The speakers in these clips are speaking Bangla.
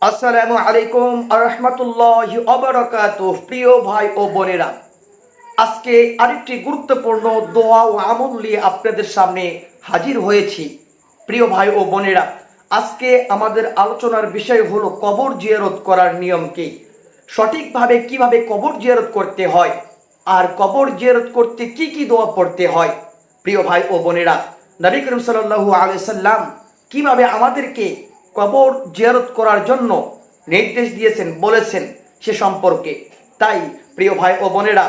আসসালামু আলাইকুম আরহামাতুল্লাহি ওয়াবারাকাতুহু। প্রিয় ভাই ও বোনেরা, আজকে আরেকটি গুরুত্বপূর্ণ দোয়া ও আমল নিয়ে আপনাদের সামনে হাজির হয়েছি। প্রিয় ভাই ও বোনেরা, আজকে আমাদের আলোচনার বিষয় হলো কবর জিয়ারত করার নিয়ম কি, সঠিকভাবে কিভাবে কবর জিয়ারত করতে হয়, আর কবর জিয়ারত করতে কি কি দোয়া পড়তে হয়। প্রিয় ভাই ও বোনেরা, নবী করিম সাল্লাল্লাহু আলাইহি সাল্লাম কিভাবে আমাদেরকে কবর জিয়ারত করার জন্য নির্দেশ দিয়েছেন, বলেছেন সে সম্পর্কে। তাই প্রিয় ভাই ও বোনেরা,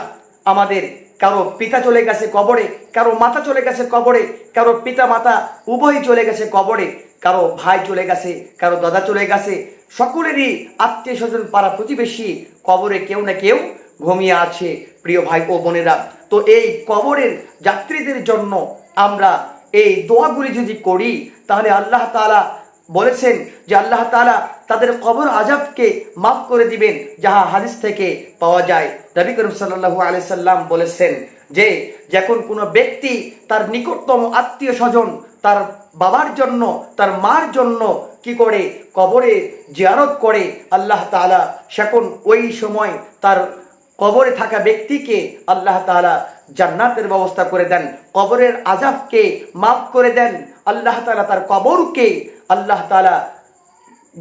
আমাদের কারো পিতা চলে গেছে কবরে, কারো মাতা চলে গেছে কবরে, কারো পিতা মাতা উভয়ই চলে গেছে কবরে, কারো ভাই চলে গেছে, কারো দাদা চলে গেছে, সকলেরই আত্মীয় স্বজন পাড়া প্রতিবেশী কবরে কেউ না কেউ ঘুমিয়ে আছে। প্রিয় ভাই ও বোনেরা, তো এই কবরের যাত্রীদের জন্য আমরা এই দোয়াগুলি যদি করি, তাহলে আল্লাহ তাআলা বলেছেন যে আল্লাহ তাআলা তাদের কবর আযাবকে মাফ করে দিবেন, যাহা হাদিস থেকে পাওয়া যায়। নবী করিম সাল্লাল্লাহু আলাইহি সাল্লাম বলেছেন যে যখন কোনো ব্যক্তি তার নিকটতম আত্মীয় স্বজন, তার বাবার জন্য, তার মার জন্য কি করে কবরে জিয়ারত করে, আল্লাহ তাআলা সেখন ওই সময় তার কবরে থাকা ব্যক্তিকে আল্লাহ তাআলা জান্নাতের ব্যবস্থা করে দেন, কবরের আযাবকে মাফ করে দেন। আল্লাহ তাআলা তার কবরকে আল্লাহ তাআলা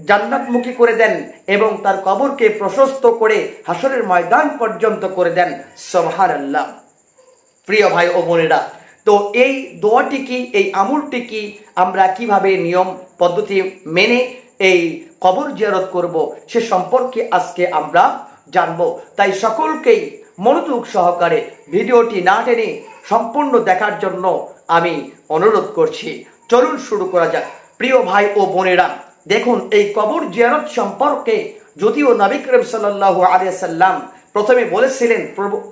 জান্নাতমুখী করে দেন এবং তার কবরকে প্রশস্ত করে হাসরের ময়দান পর্যন্ত করে দেন। সুবহানাল্লাহ। প্রিয় ভাই ও বোনেরা, তো এই দোয়াটি কি, এই আমলটি কি, আমরা কিভাবে নিয়ম পদ্ধতি মেনে এই কবর জিয়ারত করব, সে সম্পর্কে আজকে আমরা জানবো। তাই সকলকেই মনোযোগ সহকারে ভিডিওটি না টেনে সম্পূর্ণ দেখার জন্য আমি অনুরোধ করছি। চলুন শুরু করা যাক। প্রিয় ভাই ও বোনেরা, দেখুন এই কবর জিয়ারত সম্পর্কে যদিও নবী করিম সাল্লাল্লাহু আলাইহি সাল্লাম প্রথমে বলেছিলেন,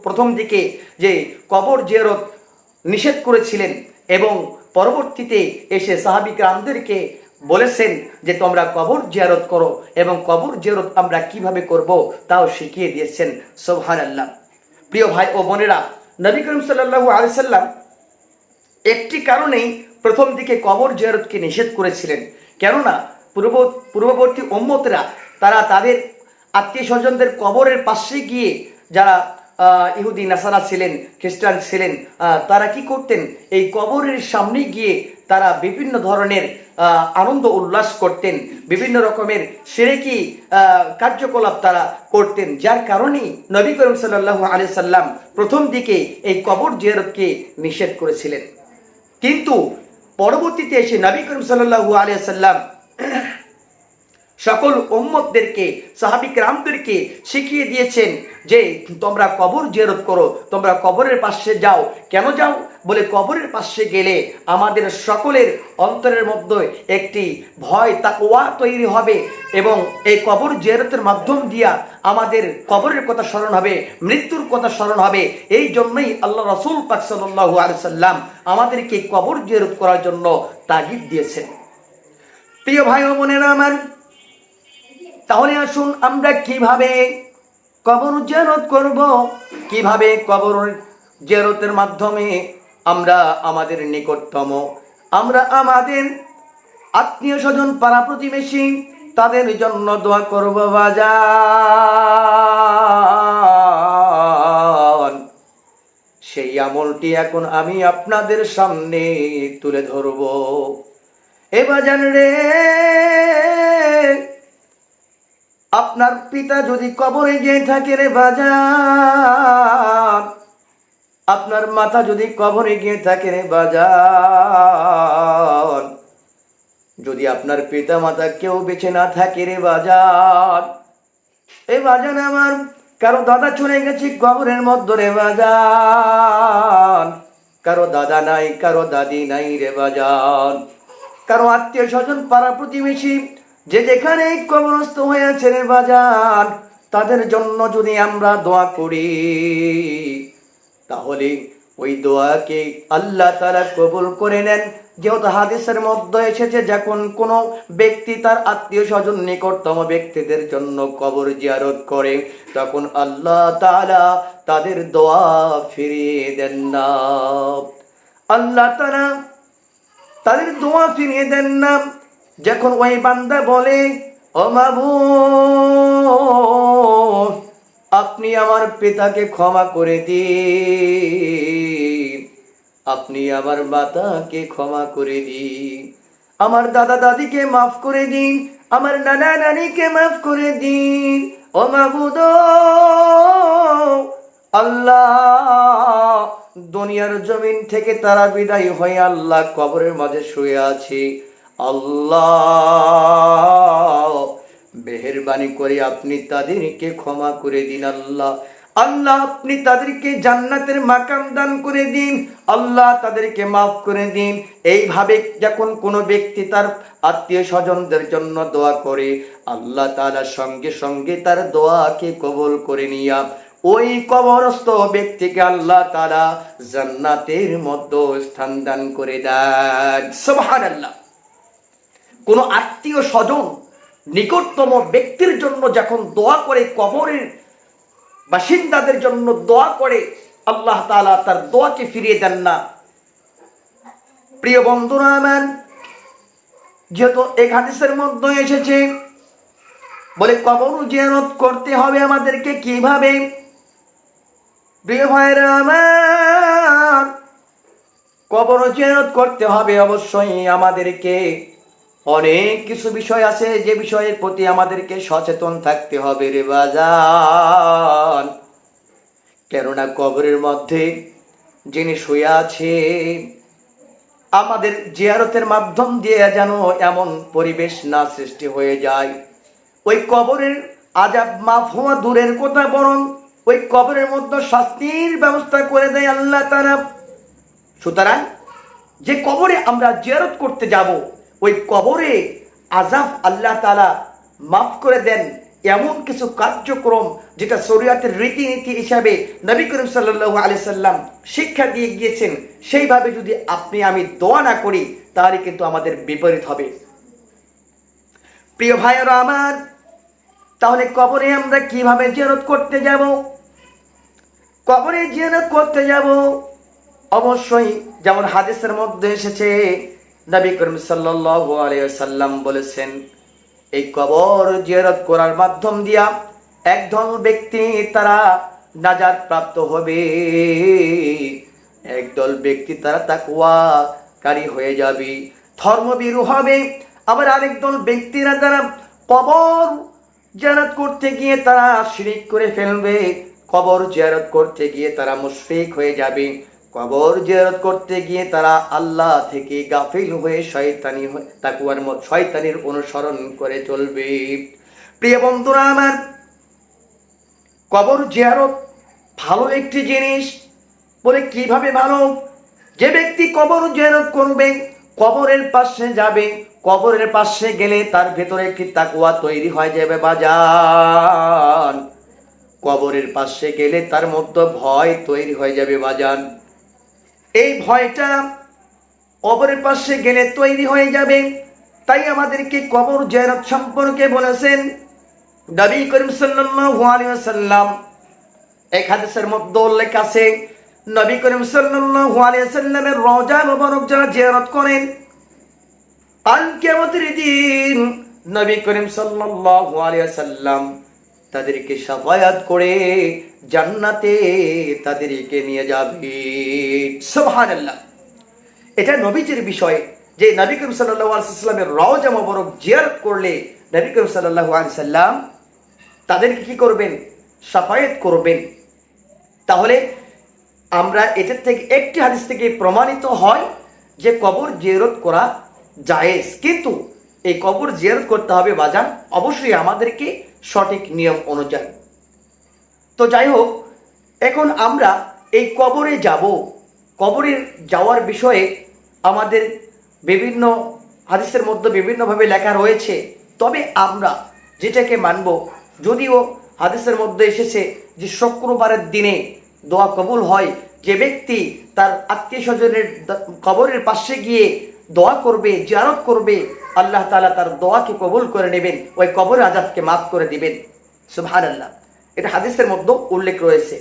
প্রথম দিকে যে কবর জিয়ারত নিষেধ করেছিলেন এবং পরবর্তীতে এসে সাহাবী কিরামদেরকে বলেছেন যে তোমরা কবর জিয়ারত করো এবং কবর জিয়ারত আমরা কিভাবে করব তাও শিখিয়ে দিয়েছেন। সুবহানাল্লাহ। প্রিয় ভাই ও বোনেরা, নবী করিম সাল্লাল্লাহু আলাইহি সাল্লাম একটি কারণেই প্রথম দিকে কবর জিয়ারতকে নিষেধ করেছিলেন, কেননা পূর্ববর্তী উম্মতরা তারা তাদের আত্মীয় স্বজনদের কবরের পাশে গিয়ে, যারা ইহুদি নাসারা ছিলেন, খ্রিস্টান ছিলেন, তারা কি করতেন, এই কবরের সামনে গিয়ে তারা বিভিন্ন ধরনের আনন্দ উল্লাস করতেন, বিভিন্ন রকমের শিরকি কার্যকলাপ তারা করতেন, যার কারণেই নবী করিম সাল্লাল্লাহু আলাইহি সাল্লাম প্রথম দিকে এই কবর জিয়ারতকে নিষেধ করেছিলেন। কিন্তু পরবর্তীতে এসে নবী করিম সাল্লাল্লাহু আলাইহি সাল্লাম সকল উম্মতদেরকে, সাহাবী কিরামদেরকে শিখিয়ে দিয়েছেন যে তোমরা কবর জিয়ারত করো, তোমরা কবরের পাশে যাও। কেন যাও? বলে কবরের পাশে গেলে আমাদের সকলের অন্তরের মধ্যে একটি ভয় তাকওয়া তৈরি হবে এবং এই কবর জিয়ারতের মাধ্যম দিয়া আমাদের কবরের কথা স্মরণ হবে, মৃত্যুর কথা স্মরণ হবে। এই জন্যই আল্লাহ রাসূল পাক সাল্লাল্লাহু আলাইহি সাল্লাম আমাদেরকে কবর জিয়ারত করার জন্য তাগিদ দিয়েছেন। প্রিয় ভাই ও বোনেরা আমার, তাহলে আসুন আমরা কিভাবে কবর জিয়ারত করব, কিভাবে কবর জিয়ারতের মাধ্যমে আমরা আমাদের নিকটতম, আমরা আমাদের আত্মীয় স্বজন পাড়া প্রতিবেশী তাদের জন্য দোয়া করব। বাজান, সেই আমলটি এখন আমি আপনাদের সামনে তুলে ধরব। এ বাজান রে, আপনার পিতা যদি কবরে গিয়ে থাকে রে বাজান, আপনার মাতা যদি কবরে গিয়ে থাকে রে বাজান, যদি আপনার পিতা মাতা কেউ বেঁচে না থাকে রে বাজান, এ বাজান আমার, কারো দাদা চলে গেছে কবরের মধ্যে রে বাজান, কারো দাদা নাই, কারো দাদি নাই রে বাজান, কারো আত্মীয় স্বজন পাড়া প্রতিবেশী যে যেখানে কবরস্থ হয়ে আছে রে বাজান, তাদের জন্য যদি আমরা দোয়া করি, তাহলে ওই দোয়াকে আল্লাহ তাআলা কবুল করে নেন। যেহেতু হাদিসের মধ্যে এসেছে, যখন কোনো ব্যক্তি তার আত্মীয় স্বজন নিকটতম ব্যক্তিদের জন্য কবর জিয়ারত করে, তখন আল্লাহ তাআলা তাদের দোয়া ফিরিয়ে দেন না। আল্লাহ তাআলা তাদের দোয়া ফিরিয়ে দেন না। যখন ওই বান্দা বলে ও মাবুদ, আপনি আমার পিতাকে ক্ষমা করে দিন, আপনি আমার মাতাকে ক্ষমা করে দিন, আমার দাদা দাদিকে মাফ করে দিন, আমার নানা নানিকে মাফ করে দিন। ও মাবুদ আল্লাহ, দুনিয়ার জমিন থেকে তারা বিদায় হয়ে আল্লাহ কবরের মাঝে শুয়ে আছে। আল্লাহ মেহেরবানি করে আপনি তাদেরকে ক্ষমা করে দিন। আল্লাহ আল্লাহ আপনি তাদেরকে জান্নাতের মাকাম দান করে দিন। আল্লাহ তাদেরকে মাফ করে দিন। এইভাবে যখন কোনো ব্যক্তি তার আত্মীয় স্বজনদের জন্য দোয়া করে, আল্লাহ তাআলা সঙ্গে সঙ্গে তার দোয়াকে কবুল করে নিয়া ওই কবরস্থ ব্যক্তিকে আল্লাহ তাআলা জান্নাতের মধ্যে স্থান দান করে দেন। সুবহানাল্লাহ। কোন আত্মীয় স্বজন নিকটতম ব্যক্তির জন্য যখন দোয়া করে, কবরের বাসিন্দাদের জন্য দোয়া করে, আল্লাহ তাআলা তার দোয়াকে ফিরিয়ে দেন না। প্রিয় বন্ধুরা আমার, যেহেতু এই হাদিসের মধ্যে এসেছে বলে কবর জিয়ারত করতে হবে আমাদেরকে কিভাবে। প্রিয় ভাইরা আমার, কবর জিয়ারত করতে হবে অবশ্যই আমাদেরকে। অনেক কিছু বিষয় আছে যে বিষয়ের প্রতি আমাদেরকে সচেতন থাকতে হবে রে বাজান। কেননা কবরের মধ্যে যিনি শুয়ে আছে, আমাদের জিয়ারতের মাধ্যম দিয়ে যেন এমন পরিবেশ না সৃষ্টি হয়ে যায়, ওই কবরের আযাব মাফ হওয়া দূরের কথা, বরং ওই কবরের মধ্যে শাস্তির ব্যবস্থা করে দেয় আল্লাহ তাআলা। সুতরাং যে কবরে আমরা জিয়ারত করতে যাব, ওই কবরে আযাব আল্লাহ তাআলা মাফ করে দেন এমন কিছু কার্যক্রম যেটা শরীয়তের রীতিনীতি হিসাবে নবী করিম সাল্লাল্লাহু আলাইহি সাল্লাম শিক্ষা দিয়ে গিয়েছেন, সেইভাবে যদি আপনি আমি দোয়া না করি তাহলে কিন্তু আমাদের বিপরীত হবে। প্রিয় ভাইয়েরা আমার, তাহলে কবরে আমরা কিভাবে জিয়ারত করতে যাব? কবরে জিয়ারত করতে যাব অবশ্যই যেমন হাদিসের মধ্যে এসেছে, নবী করিম সাল্লাল্লাহু আলাইহি সাল্লাম বলেছেন, এই কবর জিয়ারত করার মাধ্যম দিয়া একদল ব্যক্তি তারা নাজাত প্রাপ্ত হবে, একদল ব্যক্তি তারা তাকওয়াকারী হয়ে যাবে, ধর্মভীরু হবে। আবার আরেকদল ব্যক্তিরা যারা কবর জিয়ারত করতে গিয়ে তারা শিরক করে ফেলবে, কবর জিয়ারত করতে গিয়ে তারা মুশরিক হয়ে যাবে, কবর জিয়ারত করতে গিয়ে তারা আল্লাহ থেকে গাফিল হয়ে শয়তানির অনুসরণ করে চলবে। প্রিয় বন্ধুরা আমার, কবর জিয়ারত ভালো একটি জিনিস। বলে কিভাবে ভালো? যে ব্যক্তি কবর জিয়ারত করবে, কবরের পাশে যাবে, কবরের পাশে গেলে তার ভেতরে একটি তাকওয়া তৈরি হয়ে যাবে বাজান। কবরের পাশে গেলে তার মধ্যে ভয় তৈরি হয়ে যাবে বাজান। এই ভয়টা কবরের পাশে গেলে তৈরি হয়ে যাবে। তাই আমাদেরকে কবর জিয়ারত সম্পর্কে বলেছেন নবী করিম সাল্লাল্লাহু আলাইহি ওয়াসাল্লাম। এক হাদিসের মধ্যে উল্লেখ আছে, নবী করিম সাল্লাল্লাহু আলাইহি ওয়াসাল্লামের রওজা মুবারক যারা জিয়ারত করেন, কাল কিয়ামতের দিন নবী করিম সাল্লাল্লাহু আলাইহি ওয়াসাল্লাম তাদেরকে শাফায়াত করে জান্নাতে তাদেরকে নিয়ে যাবে। সুবহানাল্লাহ। এটা নবীজির বিষয় যে নবী করিম সাল্লাল্লাহু আলাইহি ওয়াসাল্লামের রওজা মুবারক জিয়ারত করলে নবী করিম সাল্লাল্লাহু আলাইহি সাল্লাম তাদেরকে কি করবেন? শাফায়াত করবেন। তাহলে আমরা এটার থেকে একটি হাদিস থেকে প্রমাণিত হয় যে কবর জিয়ারত করা জায়েজ, কিন্তু এই কবর জিয়ারত করতে হবে বাজান অবশ্যই আমাদেরকে সঠিক নিয়ম অনুযায়ী। তো যাই হোক, এখন আমরা এই কবরে যাব। কবরের যাওয়ার বিষয়ে আমাদের বিভিন্ন হাদিসের মধ্যে বিভিন্নভাবে লেখা রয়েছে, তবে আমরা যেটাকে মানব, যদিও হাদিসের মধ্যে এসেছে যে শুক্রবারের দিনে দোয়া কবুল হয়, যে ব্যক্তি তার আত্মীয় স্বজনের কবরের পাশে গিয়ে দোয়া করবে, জিয়ারত করবে, আল্লাহ তাআলা তার দোয়াকে কবুল করে নেবেন, ওই কবরের আযাবকে মাফ করে দিবেন। সুবহানাল্লাহ। এটা হাদিসের মধ্যে উল্লেখ রয়েছে।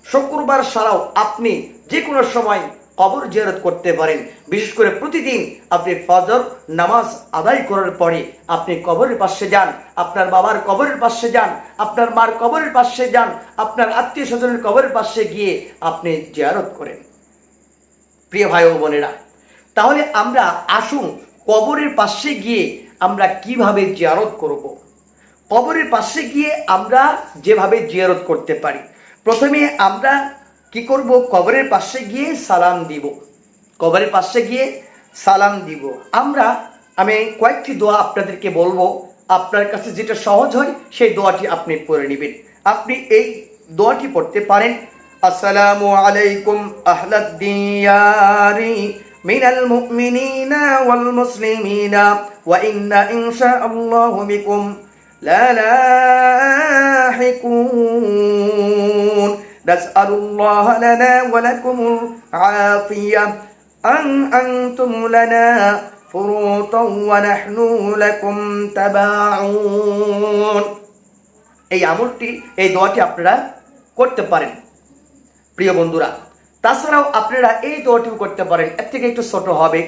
শুক্রবার ছাড়াও আপনি যে কোনো সময় কবর জিয়ারত করতে পারেন। বিশেষ করে প্রতিদিন আপনি ফজর নামাজ আদায় করার পরে আপনি কবরের পাশে যান, আপনার বাবার কবরের পাশে যান, আপনার মার কবরের পাশে যান, আপনার আত্মীয় স্বজনের কবরের পাশে গিয়ে আপনি জিয়ারত করেন। প্রিয় ভাই ও বোনেরা, তাহলে আমরা আসুন কবরের পাশে গিয়ে আমরা কিভাবে জিয়ারত করব। কবরের পাশে গিয়ে আমরা যেভাবে জিয়ারত করতে পারি, প্রথমে আমরা কি করব, কবরের পাশে গিয়ে সালাম দিব। কবরের পাশে গিয়ে সালাম দিব আমি কয়েকটি দোয়া আপনাদেরকে বলবো, আপনার কাছে যেটা সহজ হয় সেই দোয়াটি আপনি পড়ে নেবেন। আপনি এই দোয়াটি পড়তে পারেন, আসসালামু আলাইকুম আহলাদ দিয়ারি মিনাল মুমিনিনা ওয়াল মুসলিমিনা ওয়া ইন্না ইনশাআল্লাহু বিকুম লালাহিকুন নাসআলুল্লাহ লানা ওয়া লাকুমুল আফিয়া আনতুম লানা ফুরুতান ওয়া নাহনু লাকুম তাবাউন। এই আমলটি, এই দোয়াটি আপনারা করতে পারেন প্রিয় বন্ধুরা। তাছাড়াও আপনারা এই দোয়াটিও করতে পারেন, এর থেকে একটু ছোট হবে।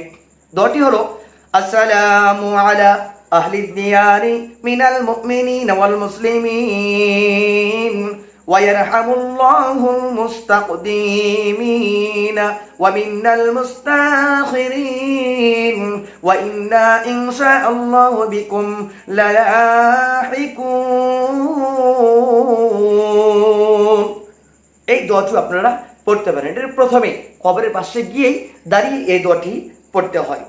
দোয়াটি হলো আসসালামু আলা আহলিদ দিয়ারি মিনাল মুমিনিনা ওয়াল মুসলিমিন ওয়া ইয়ারহামুল্লাহুল মুস্তাকদিমিনা ওয়া মিনাল মুস্তাখিরিন ওয়া ইন্না ইনশাআল্লাহু বিকুম লালাহিকুন। এই দোয়াটি আপনারা পড়তে পারেন। এর প্রথমে কবরের পাশে গিয়েই দাঁড়িয়ে এই দোয়াটি পড়তে হয়।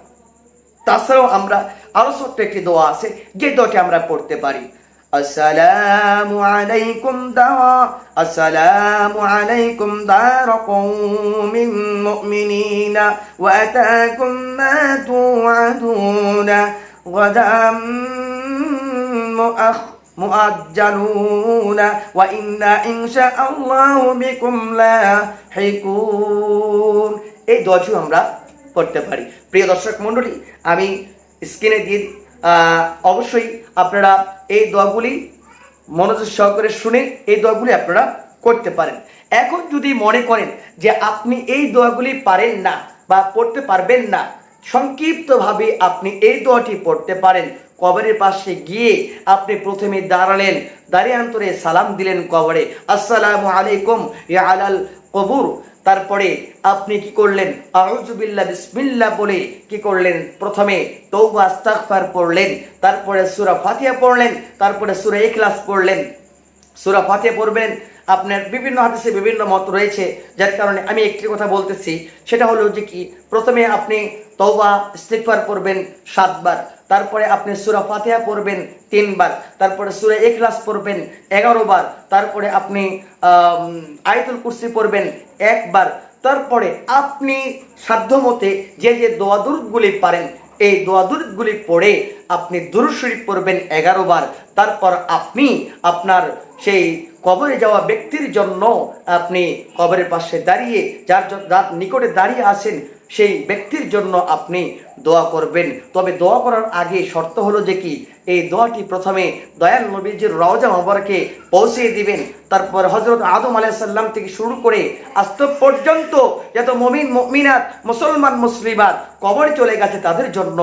তাছাড়াও আমরা আরো ছোট্ট একটি দোয়া আছে, যে দোয়াটি আমরা পড়তে পারি, আসসালামু আলাইকুম দার কওমিন মুমিনিনা ওয়া আতাকুম মা তুআদুনা গাদাম মুআজ্জালুনা ওয়া ইন্না ইনশাআল্লাহু বিকুম লাহিকুন। এই দোয়াটি আমরা পড়তে পারি। প্রিয় দর্শক মণ্ডলী, আমি স্ক্রিনে দিয়ে অবশ্যই আপনারা এই দোয়াগুলি মনোযোগ সহকারে শুনে এই দোয়াগুলি আপনারা করতে পারেন। এখন যদি মনে করেন যে আপনি এই দোয়াগুলি পারেন না বা পড়তে পারবেন না, সংক্ষিপ্তভাবে আপনি এই দোয়াটি পড়তে পারেন। কবরের পাশে গিয়ে আপনি প্রথমে দাঁড়ালেন, দাঁড়িয়ে অন্তরে সালাম দিলেন কবরে, আসসালামু আলাইকুম ইয়া আলাল কবুর। তারপরে আপনি কি করলেন, আউযু বিল্লাহ বিসমিল্লাহ বলে কি করলেন, প্রথমে তওবা ইস্তিগফার পড়লেন, তারপরে সূরা ফাতিহা পড়লেন, তারপরে সূরা ইখলাস পড়লেন। সূরা ফাতিহা পড়বেন, আপনার বিভিন্ন হাদিসে বিভিন্ন মত রয়েছে, যার কারণে আমি একটি কথা বলতেছি, সেটা হলো যে কি প্রথমে আপনি তওবা ইস্তিগফার পড়বেন 7 বার, তারপরে আপনি সূরা ফাতিহা পড়বেন 3 বার, তারপরে সূরা ইখলাস পড়বেন 11 বার, তারপরে আপনি আয়াতুল কুরসি পড়বেন 1 বার, তারপরে আপনি সাধ্যমতে যে যে দোয়া দুরূদগুলি পারেন এই দোয়া দুরূদগুলি পড়ে আপনি দুরূদ শরীফ পড়বেন 11 বার। তারপর আপনি আপনার সেই কবরে যাওয়া ব্যক্তির জন্য আপনি কবরের পাশে দাঁড়িয়ে যার নিকটে দাঁড়িয়ে আছেন সেই ব্যক্তির জন্য আপনি দোয়া করবেন। তবে দোয়া করার আগে শর্ত হলো যে কি এই দোয়াটি প্রথমে দয়াল নবীজির রওজা মোবারকে পৌঁছে দিবেন। তারপর হযরত আদম আলাইহিস সালাম থেকে শুরু করে আজ পর্যন্ত যত মুমিন মুমিনাত মুসলমান মুসলিমাত কবরে চলে গেছে তাদের জন্য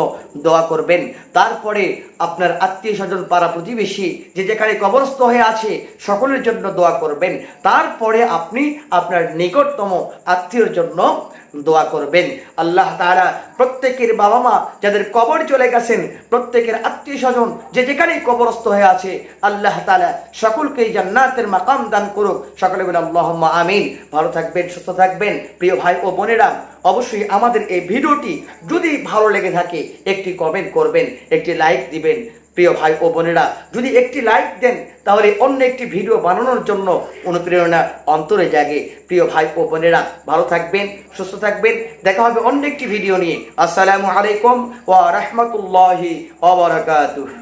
দোয়া করবেন। তারপরে আপনার আত্মীয় স্বজন পাড়া প্রতিবেশী যে যেখানে কবরস্থ হয়ে আছে সকলের জন্য দোয়া করবেন। তারপরে আপনি আপনার নিকটতম আত্মীয়র জন্য দোয়া করবেন। আল্লাহ তাআলা প্রত্যেকের বাবা মা যাদের কবর চলে গেছেন, প্রত্যেকের আত্মীয় স্বজন যে যেখানেই কবরস্থ হয়ে আছে, আল্লাহ তাআলা সকলকেই জান্নাতের মাকাম দান করুক। সকলে বলে আল্লাহুম্মা আমিন। ভালো থাকবেন, সুস্থ থাকবেন প্রিয় ভাই ও বোনেরা। অবশ্যই আমাদের এই ভিডিওটি যদি ভালো লেগে থাকে একটি কমেন্ট করবেন, একটি লাইক দিবেন। প্রিয় ভাই ও বোনেরা, যদি একটি লাইক দেন তাহলে অন্য একটি ভিডিও বানানোর জন্য অনুপ্রেরণা অন্তরে জাগে। প্রিয় ভাই ও বোনেরা, ভালো থাকবেন, সুস্থ থাকবেন। দেখা হবে অন্য একটি ভিডিও নিয়ে। আসসালামু আলাইকুম ওয়া রাহমাতুল্লাহি ওয়া বারাকাতুহু।